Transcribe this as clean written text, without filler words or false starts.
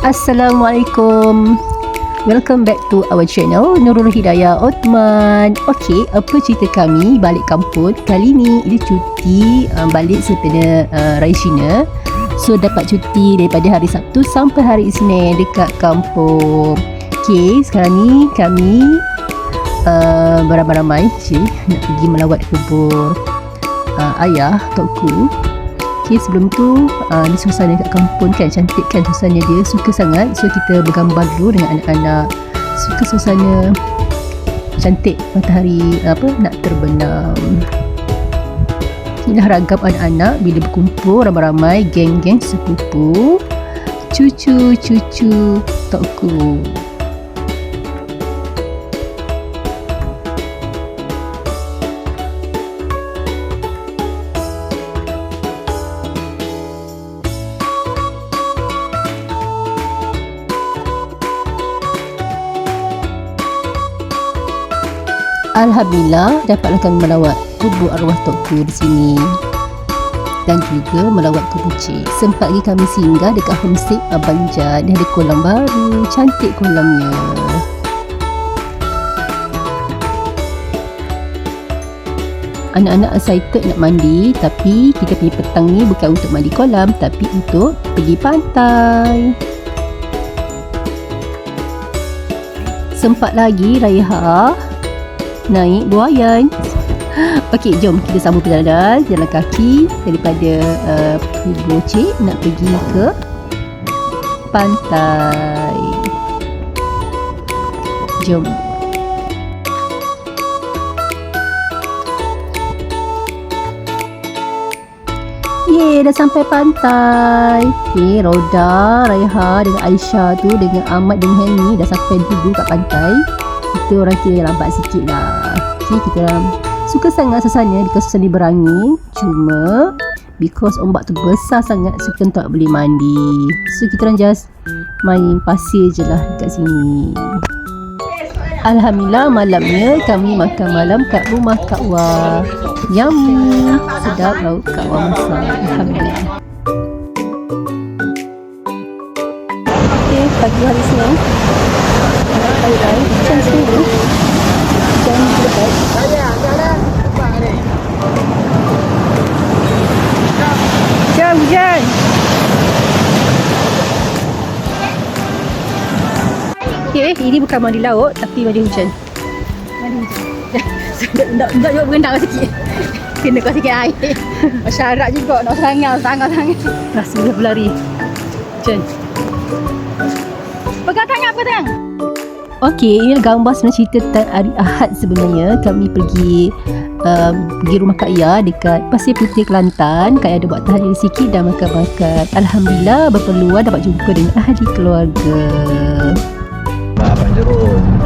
Assalamualaikum. Welcome back to our channel Nurul Hidayah Othman. Okey, apa cerita kami balik kampung. Kali ni ini cuti balik setelah Raya Cina. So dapat cuti daripada hari Sabtu sampai hari Isnin dekat kampung. Okey, sekarang ni kami beramai-ramai nak pergi melawat kubur ayah tokku. Okay, sebelum tu ni suasana kat kampung kan, cantik kan suasana dia, suka sangat. So kita bergambar dulu dengan anak-anak. Suka suasana cantik, matahari nak terbenam. Inilah ragam anak-anak bila berkumpul ramai-ramai, geng-geng sepupu, cucu-cucu tokku. Alhamdulillah dapatlah kami melawat kubur arwah tokku di sini dan juga melawat kubur cik. Sempat lagi kami singgah dekat homestay Abang Jad. Dia ada kolam baru, cantik kolamnya. Anak-anak excited nak mandi, tapi kita punya petang ni bukan untuk mandi kolam tapi untuk pergi pantai. Sempat lagi Raiha naik buayan. Okey, jom kita sambung perjalanan jalan kaki daripada kubur cik nak pergi ke pantai. Jom. Yeay, dah sampai pantai. Okey, Roda, Raiha dengan Aisyah tu dengan Ahmad dengan Henny dah sampai dulu kat pantai. Kita orang kira lambat sikit lah. Okay, kita orang suka sangat suasana dekat suasana berangin. Cuma because ombak tu besar sangat, so kita tak boleh mandi. So kita orang just main pasir je lah dekat sini. Alhamdulillah malamnya kami makan malam kat rumah Kak Wah. Yummy, sedap lauk Kak Wah masak. Alhamdulillah. Okay, pagi hari Senin. Hai, hujan sini. Hujan lebat. Hujan. Okay, ini bukan mandi laut tapi mandi hujan. Mandi hujan. Nak juga berendam sikit. Kena kau sikit air. Syarat juga nak sangat. Rasa dah berlari. Hujan. Pegang tangan. Okey, ini gambar sebenarnya cerita tentang hari Ahad sebenarnya. Kami pergi rumah Kak Ia dekat Pasir Putih, Kelantan. Kak Ia ada buat tahlil sikit dan makan-makan. Alhamdulillah berpeluang dapat jumpa dengan ahli keluarga. Abang Jerome.